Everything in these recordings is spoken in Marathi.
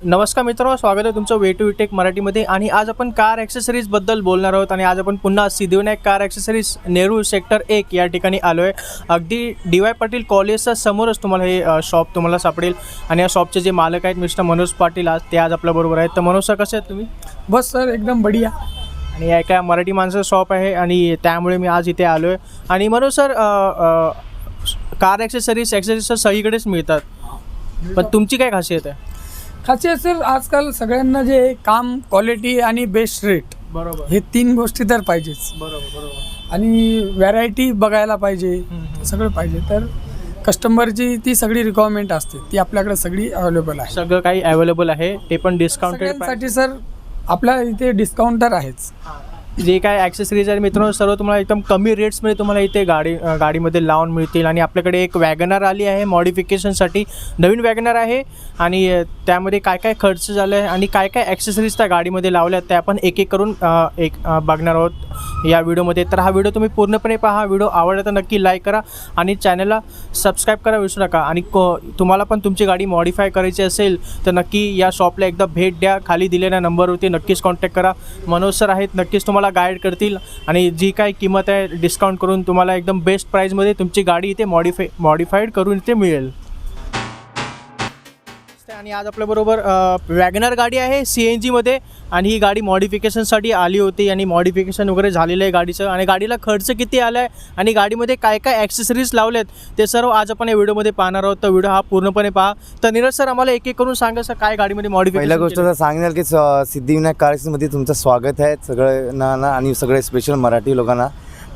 नमस्कार मित्रांनो, स्वागत आहे तुमचं वे टू विटेक मराठीमध्ये. आणि आज आपण कार ॲक्सेसरीजबद्दल बोलणार आहोत. आणि आज आपण पुन्हा Siddhivinayak car accessories Nehru sector 1 या ठिकाणी आलो आहे. अगदी डी वाय पाटील कॉलेजच्या समोरच तुम्हाला हे शॉप तुम्हाला सापडेल. आणि या शॉपचे जे मालक आहेत मिस्टर मनोज पाटील, आज ते आज आपल्याबरोबर आहेत. तर मनोज सर, कसे आहेत तुम्ही? बस सर, एकदम बढिया. आणि या एका मराठी माणसाचं शॉप आहे आणि त्यामुळे मी आज इथे आलो आहे. आणि मनोज सर, कार ॲक्सेसरीज तर सगळीकडेच मिळतात, पण तुमची काय खासियत आहे? खासियत सर, आजकाल सगळ्यांना जे काम, क्वालिटी आणि बेस्ट रेट, बरोबर, हे तीन गोष्टी तर पाहिजेच. बरोबर. आणि व्हरायटी बघायला पाहिजे, सगळं पाहिजे. तर कस्टमरची ती सगळी रिक्वायरमेंट असते, ती आपल्याकडे सगळी अवेलेबल आहे. सगळं काही अवेलेबल आहे, ते पण डिस्काउंटेड सगळ्यांसाठी सर आपल्या इथे डिस्काउंट तर आहेच. जे काय ॲक्सेसरीज आहे मित्रांनो, सर्व तुम्हाला एकदम कमी रेट्समध्ये तुम्हाला इथे गाडीमध्ये लावून मिळतील. आणि आपल्याकडे एक वॅगनर आली आहे मॉडिफिकेशनसाठी, नवीन वॅगनर आहे. आणि त्यामध्ये काय काय खर्च झाला आहे आणि काय काय ॲक्सेसरीज त्या गाडीमध्ये लावल्या आहेत, ते आपण एक एक करून बघणार आहोत या व्हिडिओमध्ये. तर हा व्हिडिओ तुम्ही पूर्णपणे पहा. व्हिडिओ आवडला तर नक्की लाईक करा आणि चॅनलला सबस्क्राईब करा विसरू नका. आणि तुम्हाला पण तुमची गाडी मॉडिफाय करायची असेल तर नक्की या शॉपला एकदा भेट द्या. खाली दिलेल्या नंबरवरती नक्कीच कॉन्टॅक्ट करा. मनोज सर आहेत, नक्कीच तुम्हाला गाईड करतील. आणि जी काय किंमत आहे डिस्काउंट करून तुम्हाला एकदम बेस्ट प्राईजमध्ये तुमची गाडी इथे मॉडिफाईड करून इथे मिळेल. आणि आज आपल्याबरोबर वॅगनर गाडी आहे CNG मध्ये. आणि ही गाडी मॉडिफिकेशनसाठी आली होती आणि मॉडिफिकेशन वगैरे झालेलं आहे गाडीचं. आणि गाडीला खर्च किती आला आहे आणि गाडीमध्ये काय काय ॲक्सेसरीज लावलेत ते सर्व आज आपण या व्हिडिओमध्ये पाहणार आहोत. तर व्हिडिओ हा पूर्णपणे पहा. तर नीरज सर, आम्हाला एक एक करून सांगा सर, काय गाडीमध्ये मॉडिफिकेशन? पहिल्या गोष्ट तर सांगणार की सिद्धिविनायक कारमध्ये तुमचं स्वागत आहे सगळ्यांना आणि सगळे स्पेशल मराठी लोकांना.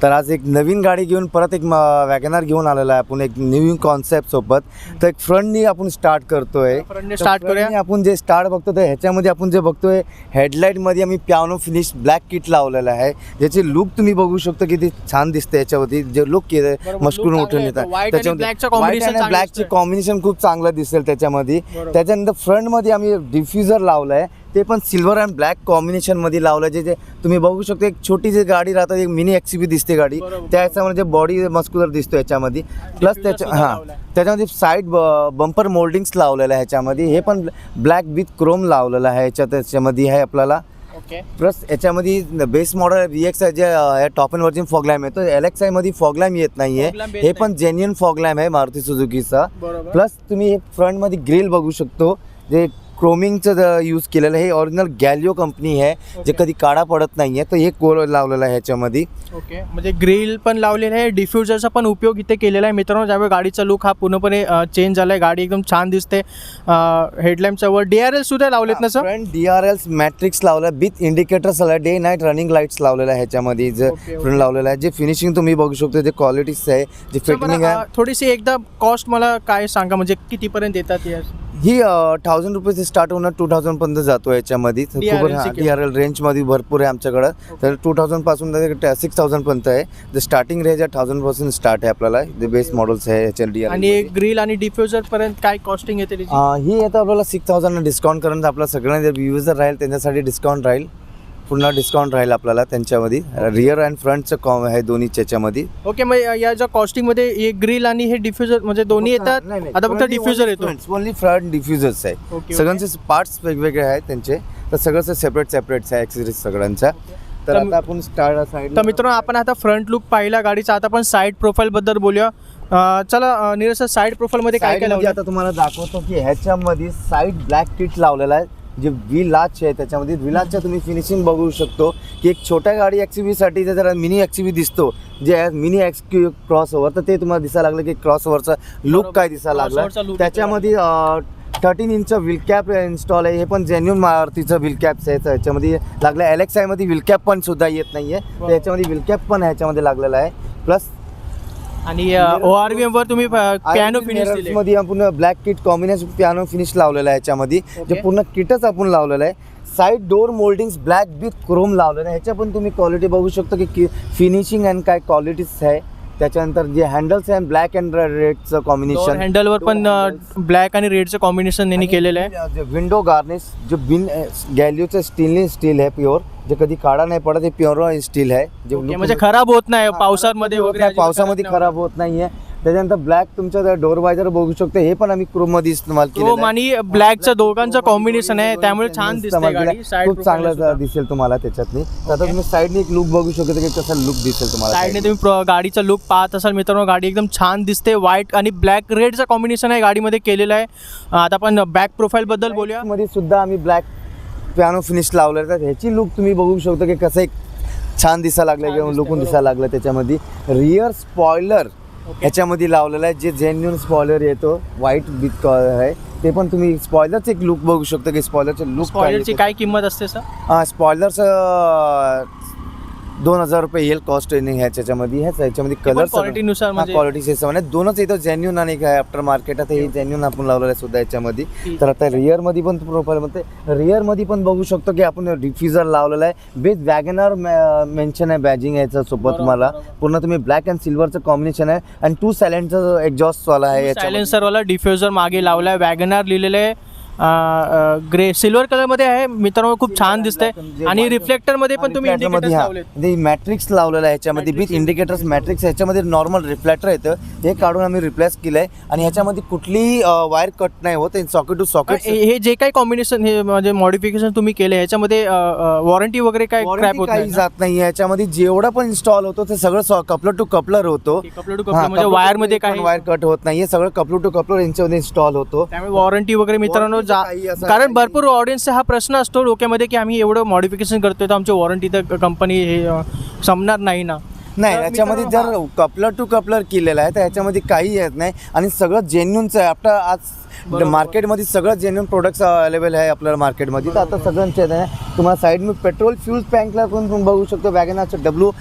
तर आज एक नवीन गाडी घेऊन परत एक वॅगनर घेऊन आलेला आहे आपण, एक नवीन कॉन्सेप्ट सोबत. तर एक फ्रंटनी आपण स्टार्ट करतोय. स्टार्ट करूया. आपण जे स्टार्ट बघतो तर ह्याच्यामध्ये आपण जे बघतोय, हेडलाईटमध्ये आम्ही पियानो फिनिश ब्लॅक किट लावलेलं आहे, ज्याचे लुक तुम्ही बघू शकता किती छान दिसते. याच्यावरती जे लुक केलं मस्कुरून उठून येतात, त्याच्यामध्ये ब्लॅकचे कॉम्बिनेशन खूप चांगलं दिसेल त्याच्यामध्ये. त्याच्यानंतर फ्रंटमध्ये आम्ही डिफ्युजर लावलं आहे, ते पण सिल्वर अँड ब्लॅक कॉम्बिनेशनमध्ये लावलं. जे तुम्ही बघू शकता, एक छोटी जी गाडी राहतात, एक मिनी XUV दिसते गाडी, त्याच्यामध्ये बॉडी मस्क्युलर दिसतो याच्यामध्ये. प्लस त्याच्यामध्ये साईड बंपर मोल्डिंग्स लावलेलं आहे ह्याच्यामध्ये. हे पण ब्लॅक विथ क्रोम लावलेलं आहे त्याच्यामध्ये आहे आपल्याला. प्लस याच्यामध्ये बेस मॉडेल VX आहे, जे top and virgin fog lamp येतो. LXI मध्ये फॉग लॅम्प येत नाहीये, हे पण जेन्युइन फॉग लॅम्प आहे मारुती सुझुकीचा. प्लस तुम्ही हे फ्रंटमध्ये ग्रिल बघू शकतो, जे क्रोमिंगचं यूज केलेलं आहे. हे ओरिजिनल गॅलिओ कंपनी आहे, जे कधी काळा पडत नाही आहे. तर हे कोर लावलेलं आहे ह्याच्यामध्ये. म्हणजे ग्रिल पण लावलेलं आहे, डिफ्युजरचा पण उपयोग इथे केलेला आहे मित्रांनो. ज्यावेळी गाडीचा लुक हा पूर्णपणे चेंज झाला आहे, गाडी एकदम छान दिसते. हेडलॅम्पच्या वर DRL सुद्धा लावलेत ना सर? फ्रंट DRL मॅट्रिक्स लावला, विथ इंडिकेटर्स लावला, डे नाईट रनिंग लाईट्स लावलेला आहे ह्याच्यामध्ये. जे फ्रंट लावलेलं आहे, जे फिनिशिंग तुम्ही बघू शकतो, जे क्वालिटीज आहे, जे फिटिंग आहे. थोडीशी एकदा कॉस्ट मला काय सांगा, म्हणजे कितीपर्यंत येतात? ही 1000 रुपये स्टार्ट होणार, 2000 पर्यंत जातो याच्यामध्ये. DRL रेंजमध्ये भरपूर आहे आमच्याकडं. तर 2000 पासून 6000 पर्यंत आहे. जे स्टार्टिंग रेंज आहे 1000 पासून स्टार्ट आहे आपल्याला. जे बेस्ट मॉडेल्स आहे HLDR. आणि ग्रिल आणि डिफ्युजर पर्यंत काय कॉस्टिंग येते? ही येतं आपल्याला 6000 डिस्काउंट करून. आपल्या सगळ्यांना जे व्ह्यूजर राहील त्यांच्यासाठी डिस्काउंट राहील, पुन्हा डिस्काउंट राहील आपल्याला त्यांच्यामध्ये. रिअर अँड फ्रंटचं आहे दोन्ही त्याच्यामध्ये. ओके, मग या ज्या कॉस्टिंगमध्ये हे ग्रिल आणि हे डिफ्युजर म्हणजे दोन्ही येतात? आता फक्त डिफ्युजर येतो, ओनली फ्रंट डिफ्युजर्स आहे. सगळ्यांचे पार्ट्स वेगवेगळे आहेत त्यांचे. तर सगळं सेपरेट आहे ॲक्सेसरीज सगळ्यांच्या. तर आता आपण स्टार्ट साईड. तर मित्रांनो, आपण आता फ्रंट लुक पाहिला गाडीचा, आता आपण साईड प्रोफाईल बद्दल बोलूया. चला नीरज सर, साईड प्रोफाईल मध्ये काय काय लावलं? आता तुम्हाला दाखवतो की ह्याच्यामध्ये साईड ब्लॅक किट लावलेला आहे, जे व्हीलाच आहे. त्याच्यामध्ये व्हीलाच्या तुम्ही फिनिशिंग बघू शकतो की एक छोट्या गाडी XUV साठी जरा मिनी XUV दिसतो, जे मिनी XUV क्रॉसओव्हर. तर ते तुम्हाला दिसायला लागलं की क्रॉसओव्हरचा लुक काय दिसायला लागला. त्याच्यामध्ये 13 इंच व्हील कॅप इन्स्टॉल आहे. हे पण जेन्युइन मारुतीचं व्हील कॅप्स आहे त्याच्यामध्ये लागलं. LXI मध्ये व्हील कॅप पण सुद्धा येत नाहीये, त्याच्यामध्ये व्हील कॅप पण ह्याच्यामध्ये लागलेला आहे. प्लस आणि ORVM वर तुम्ही पियानो फिनिश मध्ये आपण black kit combination piano finish लावलेला आहे ह्याच्यामध्ये. जे पूर्ण किटच आपण लावलेलं आहे. Side door mouldings black with Chrome लावलेलं आहे. ह्याच्या पण तुम्ही क्वालिटी बघू शकता की फिनिशिंग अँड काय क्वालिटीज आहे. त्याच्यानंतर जे हँडल्स आहे ब्लॅक अँड रेडचं कॉम्बिनेशन, हँडलवर पण ब्लॅक आणि रेडचं कॉम्बिनेशन त्यांनी केलेलं आहे. विंडो गार्निश जे गॅलिओचं स्टील आहे प्युअर, जे कधी काढा नाही पडत. हे प्युअर स्टील आहे, जे म्हणजे खराब होत नाही पावसामध्ये वगैरे, पावसामध्ये खराब होत नाहीये. त्याच्यानंतर ब्लॅक तुमच्या डोर वायझर बघू शकतो, हे पण आम्ही क्रोम मध्ये इस्तेमाल केलेलं क्रोम आणि ब्लॅकचं दोघांचं कॉम्बिनेशन आहे, त्यामुळे छान दिसते इस्तेमाल गाडी. केलेलं. साईड खूप चांगलं दिसेल तुम्हाला त्याच्यातनी. तर आता तुम्ही साईडने एक लुक बघू शकता की कसा लुक दिसेल तुम्हाला साईडने side ने. तुम्ही गाडीचा लुक पाहत असाल मित्रांनो, गाडी एकदम छान दिसते. व्हाईट आणि ब्लॅक रेडचं कॉम्बिनेशन आहे गाडीमध्ये केलेलं आहे. आता आपण बॅक प्रोफाईल बद्दल बोलूया. मध्ये सुद्धा आम्ही ब्लॅक पियानो फिनिश लावलेलं, तर ह्याची लुक तुम्ही बघू शकता की कसं एक छान दिसायला लागलं किंवा लुकून दिसायला लागलं. त्याच्यामध्ये रिअर स्पॉयलर ह्याच्यामध्ये लावलेलं आहे, जे जेन्युन स्पॉयलर येतो व्हाईट विथ आहे, ते पण तुम्ही स्पॉयलरचं एक लुक बघू शकता की स्पॉयलरचं लुक स्पॉयलरची काय किंमत असते सर? स्पॉयलरचं 2000 रुपये येईल कॉस्ट ह्याच्यामध्ये. ह्याच्यामध्ये कलर क्वालिटीनुसार म्हणजे क्वालिटीच्या हिशोबाने दोनच येतो, जेन्युन आणि काय आफ्टर मार्केट. आता हे जेन्युन आपण लावलेलं आहे सुद्धा याच्यामध्ये. तर आता रिअरमध्ये पण प्रोफाईलमध्ये रिअरमध्ये पण बघू शकतो की आपण डिफ्युजर लावलेलं आहे, विथ वॅगनर मेन्शन आहे बॅजिंग याचं सोबत तुम्हाला. पूर्ण तुम्ही ब्लॅक अँड सिल्वरचं कॉम्बिनेशन आहे आणि 2 सायलेंटचं एक्झॉस्ट वाला आहे याच्यामध्ये. सायलेन्सरवाला डिफ्युजर मागे लावलाय, वॅगनार लिहिलेलं आहे, ग्रे सिल्वर कलर मध्ये आहे मित्रांनो, खूप छान दिसतंय. आणि रिफ्लेक्टर मध्ये पण तुम्ही इंडिकेटर्स लावलेत. मॅट्रिक्स लावलेलं आहे ह्याच्यामध्ये, विथ इंडिकेटर्स मॅट्रिक्स. ह्याच्यामध्ये नॉर्मल रिफ्लेक्टर येतं, हे काढून आम्ही रिप्लेस केलं आहे. आणि ह्याच्यामध्ये कुठलीही वायर कट नाही होत, सॉकेट टू सॉकेट. हे जे काही कॉम्बिनेशन हे म्हणजे मॉडिफिकेशन तुम्ही केले ह्याच्यामध्ये वॉरंटी वगैरे काय क्रॅप होत काही जात नाही ह्याच्यामध्ये. जेवढा पण इन्स्टॉल होतो ते सगळं कपलर टू कपलर होतो. कपलर टू कपलर म्हणजे वायर मध्ये काही वायर कट होत नाही, सगळं कपलर टू कपलर यांच्यामध्ये इन्स्टॉल होतो. त्यामुळे वॉरंटी वगैरे मित्रांनो कारण भरपूर ऑडियन्सचा हा प्रश्न असतो डोक्यामध्ये की आम्ही एवढं मॉडिफिकेशन करतोय तर आमची वॉरंटी तर कंपनी हे संपणार नाही ना. नाही, याच्यामध्ये जर कपलर टू कपलर केलेलं आहे तर याच्यामध्ये काही येत नाही आणि सगळं जेन्युनचं आहे. आपलं आज मार्केटमध्ये सगळं जेन्युन प्रोडक्ट्स अवेलेबल आहे आपल्याला मार्केटमध्ये. तर आता सगळ्यांचे आहे तुम्हाला साईड मी पेट्रोल फ्यूल टँकला पण तुम्ही बघू शकतो, वॅगनारचं डब्ल्यू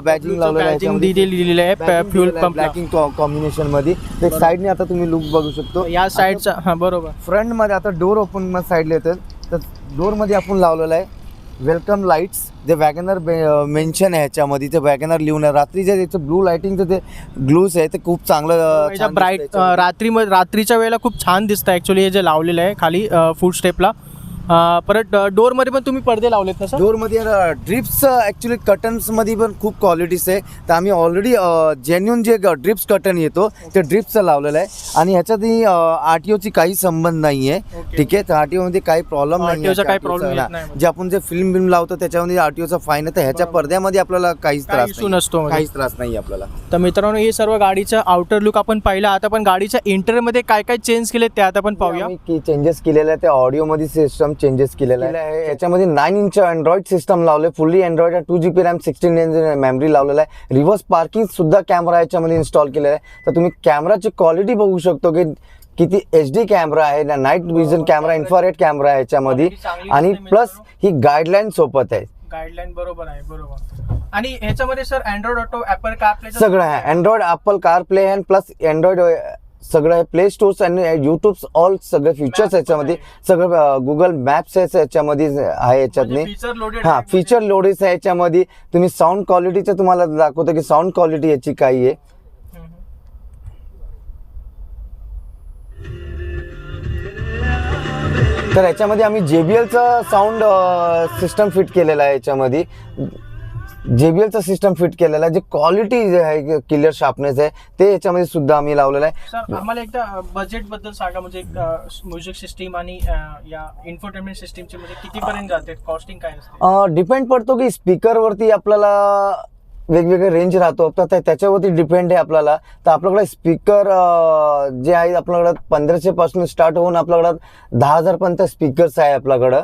बॅजिंग लावलेलं आहे फ्यूल पंप ब्लॅकिंग कॉम्बिनेशनमध्ये. एक साईडने आता तुम्ही लुक बघू शकतो या साईडचा. हां बरोबर. फ्रंटमध्ये आता डोर ओपन साईडला येतं, तर डोरमध्ये आपण लावलेलं आहे वेलकम लाईट्स. जे वॅगनर मेन्शन आहे ह्याच्यामध्ये, ते वॅगनर लिहून आहे. रात्रीच्या त्याचं ब्लू लाईटिंगचं ते ग्लूज आहे ते खूप चांगलं ब्राईट रात्रीच्या वेळेला खूप छान दिसतं ॲक्च्युली हे जे लावलेलं आहे खाली फूड स्टेपला. परत डोरमध्ये पण तुम्ही पडदे लावलेत ना सर? डोरमध्ये ड्रिप्स ॲक्च्युली कर्टन्समध्ये पण खूप क्वालिटीज आहे. तर आम्ही ऑलरेडी जेन्युन जे ड्रिप्स कर्टन येतो ते ड्रिप्सचं लावलेलं आहे. आणि ह्याच्यातही RTOची काही संबंध नाही आहे. ठीक आहे, तर RTOमध्ये काही प्रॉब्लेम नाही आहे. काही प्रॉब्लेम नाही. जे आपण जे फिल्म लावतो त्याच्यामध्ये RTOचा फाईन आहे, तर ह्याच्या पडद्यामध्ये आपल्याला काहीच त्रास नसतो, काहीच त्रास नाही आपल्याला. तर मित्रांनो हे सर्व गाडीचं आउटर लुक आपण पाहिलं. आता पण गाडीच्या इंटेरियरमध्ये काय काय चेंज केले ते आता आपण पाहूया. की चेंजेस केलेले आहे ते ऑडिओमध्ये सिस्टम चेंजेस केलेला आहे. याच्यामध्ये 9 इंच अँड्रॉइड सिस्टम लावले, fully Android 2GB RAM 16 inch memory लावलेला आहे. रिव्हर्स पार्किंग सुद्धा कॅमेरा याच्यामध्ये इन्स्टॉल केलेला आहे. तर तुम्ही कॅमेराची क्वालिटी बघू शकतो की किती HD कॅमेरा आहे, night vision camera, infrared camera आहे याच्यामध्ये. आणि प्लस ही गाईडलाईन सोबत आहे. गाईडलाईन बरोबर आहे, बरोबर. आणि ह्याच्यामध्ये sir Android auto, Apple CarPlay सगळं आहे. अँड्रॉइड ॲपल कारप्ले आणि प्लस अँड्रॉइड सगळं आहे. प्ले स्टोर्स आणि यूट्यूब ऑल सगळे फीचर्स याच्यामध्ये, सगळं गुगल मॅप्स याच्यामध्ये आहे याच्यातनी. हां, फीचर लोडेस आहे याच्यामध्ये. तुम्ही साऊंड क्वालिटीचं तुम्हाला दाखवतो की साऊंड क्वालिटी याची काही आहे. तर याच्यामध्ये आम्ही JBLचं साऊंड सिस्टम फिट केलेलं आहे. याच्यामध्ये JBLचं सिस्टम फिट केलेलं आहे. जे क्वालिटी जे आहे क्लिअर शार्पनेस आहे ते याच्यामध्ये सुद्धा आम्ही लावलेलं आहे. सर आम्हाला एकदा बजेट बद्दल सांगा, म्हणजे म्युझिक सिस्टीम आणि या इन्फोटेनमेंट सिस्टीमची म्हणजे कितीपर्यंत जाते, कॉस्टिंग काय असते? डिपेंड पडतो की स्पीकरवरती आपल्याला वेगवेगळे रेंज राहतो, तर त्याच्यावरती डिपेंड आहे आपल्याला. तर आपल्याकडे स्पीकर जे आहे आपल्याकडं 1500 पासून स्टार्ट होऊन आपल्याकडं 10,000 पर्यंत स्पीकर्स आहे आपल्याकडं.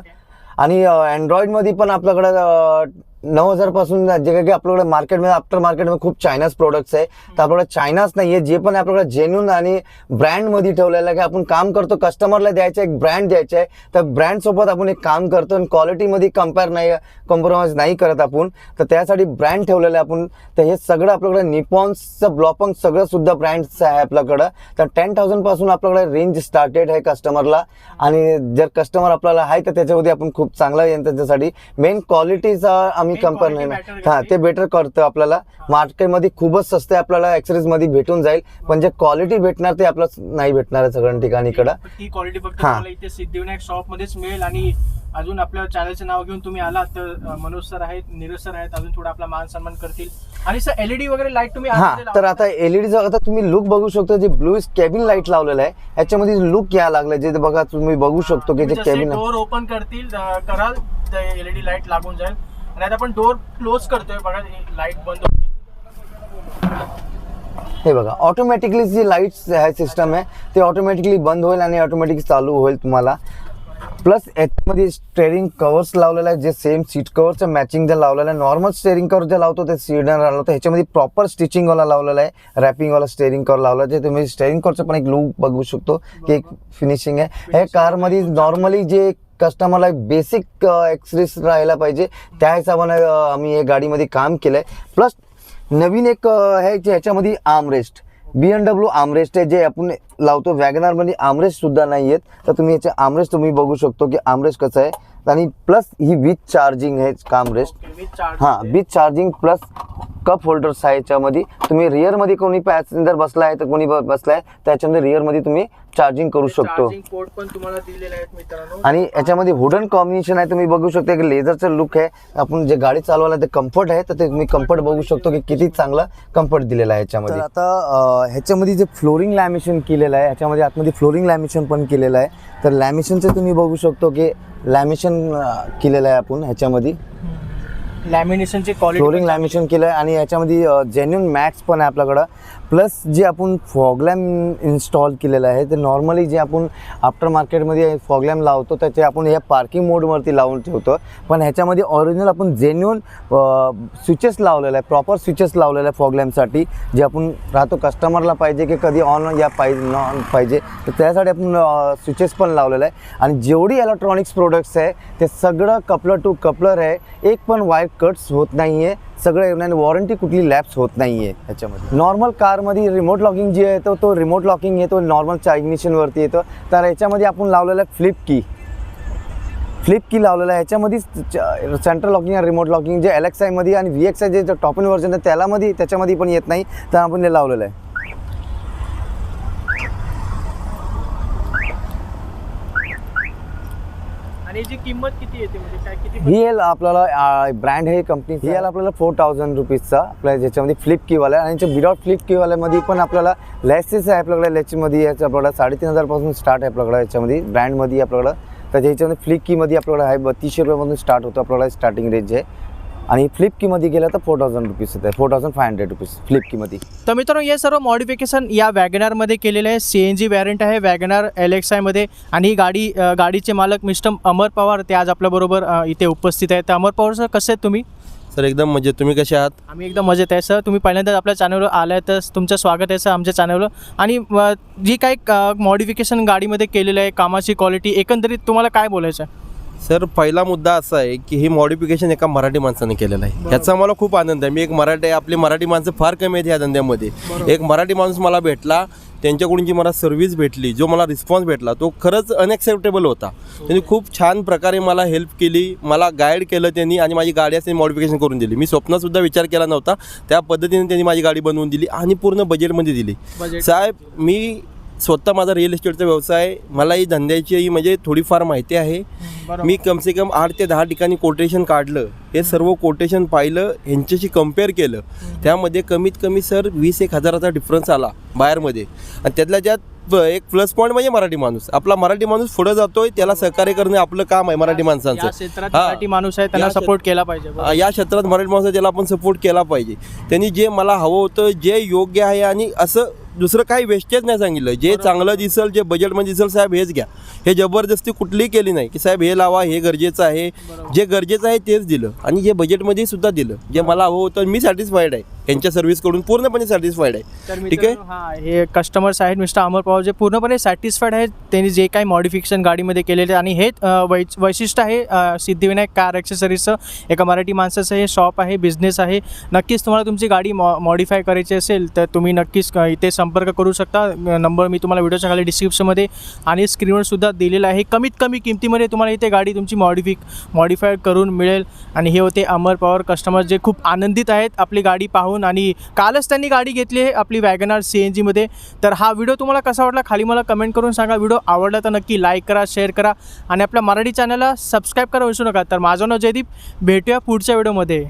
आणि अँड्रॉइडमध्ये पण आपल्याकडं 9,000 पासून जे काही आपल्याकडे मार्केटमध्ये आफ्टर मार्केटमध्ये खूप चायनाज प्रोडक्ट्स आहे. तर आपल्याकडे चायनाच नाही आहे, जे पण आपल्याकडे जेन्युन आणि ब्रँडमध्ये ठेवलेलं आहे की आपण काम करतो, कस्टमरला द्यायचं एक ब्रँड द्यायचं आहे, तर ब्रँडसोबत आपण एक काम करतो आणि क्वालिटीमध्ये कॉम्प्रोमाइज नाही करत आपण. तर त्यासाठी ब्रँड ठेवलेलं आहे आपण. तर हे सगळं आपल्याकडे निपॉन्सचं ब्लॉपंग सगळं सुद्धा ब्रँड्स आहे आपल्याकडं. तर 10,000 पासून आपल्याकडे रेंज स्टार्टेड आहे कस्टमरला. आणि जर कस्टमर आपल्याला आहे तर त्याच्यामध्ये आपण खूप चांगला आहे त्याच्यासाठी. मेन क्वालिटीचा आम्ही कंपेअर नाही, हां ते बेटर करतो आपल्याला. मार्केटमध्ये खूपच स्वस्त आपल्याला ॲक्सेसरीजमध्ये भेटून जाईल, पण जे क्वालिटी भेटणार ते आपल्याला नाही भेटणार आहे सगळ्या ठिकाणी इकडं. ती क्वालिटी फक्त इथे सिद्धिविनायक शॉप मध्येच मिळेल. आणि अजून आपल्या चॅनलचं नाव घेऊन तुम्ही आलात तर मनोज सर आहेत, नीरज सर आहेत, अजून थोडा आपला मान सन्मान करतील. आणि सर LED वगैरे लाईट तुम्ही हा आतमध्ये तर लावता? आता एलईडीचा आता तुम्ही लुक बघू शकतो, जे ब्लू केबिन लाईट लावलेलं आहे याच्यामध्ये लुक यायला लागलं, जे बघा तुम्ही बघू शकतो की जे केबिन डोर ओपन कराल तर LED लाईट लागून जाईल. आणि आता आपण डोर क्लोज करतोय बघा, लाईट बंद होईल. हे बघा ऑटोमॅटिकली जी लाईट्स आहे सिस्टम आहे ते ऑटोमॅटिकली बंद होईल आणि ऑटोमॅटिकली चालू होईल तुम्हाला. प्लस याच्यामध्ये स्टेअरिंग कवर्स लावलेलं आहे, जे सेम सीट कवरचं मॅचिंग जे लावलेलं आहे. नॉर्मल स्टेअरिंग कवर जे लावतो ते सीडर लावतो, ह्याच्यामध्ये प्रॉपर स्टिचिंगवाला लावलेला आहे, रॅपिंगवाला स्टेअरिंग कवर लावला आहे. जे तुम्ही स्टेअरिंग कवरचं पण एक लुक बघू शकतो की एक फिनिशिंग आहे. ह्या कारमध्ये नॉर्मली जे कस्टमरला बेसिक एक्सेसरीज राहायला पाहिजे त्या हिशोबाने आम्ही या गाडीमध्ये काम केलं आहे. प्लस नवीन एक आहे जे ह्याच्यामध्ये आर्मरेस्ट, BMW आर्मरेस्ट आहे, जे आपण लावतो. वॅगनारमध्ये आर्मरेस्ट सुद्धा नाही आहेत, तर तुम्ही याचे आर्मरेस्ट तुम्ही बघू शकतो की आर्मरेस्ट कसं आहे. आणि प्लस ही विथ चार्जिंग आहे आर्मरेस्ट. हां, with charging plus cup holders आहे याच्यामध्ये. तुम्ही रिअरमध्ये कोणी पॅसेंजर बसला आहे तर कोणी बसला आहे त्याच्यामध्ये रिअरमध्ये तुम्ही चार्जिंग करू शकतो. पोर्ट पण तुम्हाला दिलेले आहेत मित्रांनो. आणि याच्यामध्ये वुडन कॉम्बिनेशन आहे, तुम्ही बघू शकता की लेझरचं लुक आहे. आपण जे गाडी चालवायला ते कम्फर्ट आहे, तर ते तुम्ही कम्फर्ट बघू शकतो की किती चांगला कम्फर्ट दिलेला आहे याच्यामध्ये. आता ह्याच्यामध्ये जे फ्लोरिंग लॅमिनेशन केलेलं आहे, ह्याच्यामध्ये आतमध्ये फ्लोरिंग लॅमिनेशन पण केलेलं आहे. तर लॅमिनेशनचं तुम्ही बघू शकतो की लॅमिनेशन केलेलं आहे आपण ह्याच्यामध्ये. लॅमिनेशनची क्वालिटी फ्लोरिंग लॅमिनेशन केलं आहे आणि याच्यामध्ये जेन्युन मॅट्स पण आहे आपल्याकडं. प्लस जे आपण फॉगलॅम्प इन्स्टॉल केलेलं आहे, ते नॉर्मली जे आपण आफ्टर मार्केटमध्ये फॉगलॅम्प लावतो तर ते आपण या पार्किंग मोडवरती लावून ठेवतो. पण ह्याच्यामध्ये ऑरिजिनल आपण जेन्युन स्विचेस लावलेलं आहे, प्रॉपर स्विचेस लावलेलं आहे फॉगलॅम्पसाठी. जे आपण राहतो कस्टमरला पाहिजे की कधी ऑन या पाहिजे नॉन पाहिजे, तर त्यासाठी आपण स्विचेस पण लावलेलं आहे. आणि जेवढी इलेक्ट्रॉनिक्स प्रोडक्ट्स आहे ते सगळं कपलर टू कपलर आहे, एक पण वायर कट्स होत नाही आहे, सगळं वॉरंटी कुठली लॅप्स होत नाही आहे ह्याच्यामध्ये. नॉर्मल कारमध्ये रिमोट लॉकिंग जे येतो तो रिमोट लॉकिंग येतो नॉर्मल इग्निशनवरती येतो. तर याच्यामध्ये आपण लावलेलं आहे फ्लिप की लावलेलं आहे. ह्याच्यामध्ये सेंट्रल लॉकिंग आणि रिमोट लॉकिंग जे LXI आणि VXI जे टॉप इन व्हर्जन आहे त्याच्यामध्ये पण येत नाही, तर आपण हे लावलेलं आहे. आणि याची किंमत किती येते, म्हणजे काय किती? ही आपल्याला ब्रँड आहे कंपनी, ही आपल्याला 4000 रुपीजचा आपल्या ज्याच्यामध्ये फ्लिप कीवाला आहे. आणि विदाउट फ्लिप कीवाल्यामध्ये पण आपल्याला लेसेस आहे आपल्याकडे. लेसमध्ये याचं आपल्याला 3500 पासून स्टार्ट आहे आपल्याकडे याच्यामध्ये ब्रँडमध्ये आपल्याकडं. तर याच्यामध्ये फ्लिप कीमध्ये आपल्याकडे आहे 3200 रुपयापासून स्टार्ट होतं आपल्याला स्टार्टिंग रेंज आहे. आणि फ्लिप कीमध्ये गेलं तर 4000 रुपीज येतं, 4500 रुपीज फ्लिप कीमध्ये. तर मित्रांनो हे सर्व मॉडिफिकेशन या वॅगनारमध्ये केलेलं आहे. CNG व्हॅरियंट आहे वॅगनार LXI आणि ही गाडीचे मालक मिस्टर अमर पवार ते आज आपल्याबरोबर इथे उपस्थित आहेत. तर अमर पवार सर, कसे आहेत तुम्ही? सर एकदम मजेत, तुम्ही कसे आहात? आम्ही एकदम मजेत आहे सर. तुम्ही पहिल्यांदाच आपल्या चॅनलवर आलाय तर तुमचं स्वागत आहे सर आमच्या चॅनलवर. आणि जी काही मॉडिफिकेशन गाडीमध्ये केलेलं आहे, कामाची क्वालिटी, एकंदरीत तुम्हाला काय बोलायचं आहे? सर पहिला मुद्दा असा आहे की हे मॉडिफिकेशन एका मराठी माणसाने केलेलं आहे, याचा मला खूप आनंद आहे. मी एक मराठी आहे, आपली मराठी माणसं फार कमी आहेत या धंद्यामध्ये. एक मराठी माणूस मला भेटला, त्यांच्याकडून जी मला सर्व्हिस भेटली, जो मला रिस्पॉन्स भेटला तो खरंच अनएक्सेप्टेबल होता. त्यांनी खूप छान प्रकारे मला हेल्प केली, मला गाईड केलं त्यांनी आणि माझी गाडी असं मॉडिफिकेशन करून दिली. मी स्वप्नातसुद्धा विचार केला नव्हता, त्या पद्धतीने त्यांनी माझी गाडी बनवून दिली आणि पूर्ण बजेटमध्ये दिली. साहेब, मी स्वतः माझा रिअल इस्टेटचा व्यवसाय, मला ही धंद्याची म्हणजे थोडीफार माहिती आहे. मी कमसे कम 8 ते 10 ठिकाणी कोटेशन काढलं, हे सर्व कोटेशन पाहिलं, ह्यांच्याशी कम्पेअर केलं. त्यामध्ये कमीत कमी सर 20-1 हजाराचा डिफरन्स आला बाहेरमध्ये. आणि त्यातल्या ज्यात एक प्लस पॉईंट म्हणजे मराठी माणूस. आपला मराठी माणूस पुढे जातोय, त्याला सहकार्य करणं आपलं काम आहे मराठी माणसांचं. मराठी माणूस आहे, त्यांना सपोर्ट केला पाहिजे. या क्षेत्रात मराठी माणूस आहे, त्याला आपण सपोर्ट केला पाहिजे. त्यांनी जे मला हवं होतं, जे योग्य आहे आणि असं दुसरं काही वेस्टेज नाही सांगितलं. जे चांगलं दिसेल, जे बजेटमध्ये दिसेल, साहेब हेच घ्या. हे जबरदस्ती कुठलीही केली नाही की साहेब हे लावा, हे गरजेचं आहे. जे गरजेचं आहे तेच दिलं आणि जे बजेटमध्ये सुद्धा दिलं. जे मला हवं होतं, मी सॅटिस्फाईड आहे यांच्या सर्व्हिसकडून, पूर्णपणे सॅटिस्फाईड आहे. ठीक आहे. हां, हे कस्टमर्स आहेत मिस्टर अमर पवार, जे पूर्णपणे सॅटिस्फाईड आहेत त्यांनी जे काही मॉडिफिकेशन गाडीमध्ये केलेले. आणि हे वैशिष्ट्य आहे सिद्धिविनायक कार ॲक्सेसरीजचं. एका मराठी माणसाचं हे शॉप आहे, बिझनेस आहे. नक्कीच तुम्हाला तुमची गाडी मॉडिफाय करायची असेल तर तुम्ही नक्कीच इथे संपर्क करू शकता. नंबर मी तुम्हाला व्हिडिओच्या खाली डिस्क्रिप्शनमध्ये आणि स्क्रीनवर सुद्धा दिलेला आहे. कमीत कमी किमतीमध्ये तुम्हाला इथे गाडी तुमची मॉडिफाईड करून मिळेल. आणि हे होते अमर पवार कस्टमर जे खूप आनंदित आहेत आपली गाडी पाहून, आणि कालच त्यांनी गाडी घेतली आहे आपली वॅगनार CNG मध्ये. तर हा व्हिडिओ तुम्हाला कसा वाटला खाली मला कमेंट करून सांगा. व्हिडिओ आवडला तर नक्की लाईक करा, शेअर करा आणि आपल्या मराठी चॅनलला सबस्क्राईब करा विसरू नका. तर माझं नाव जयदीप, भेटूया पुढच्या व्हिडिओमध्ये.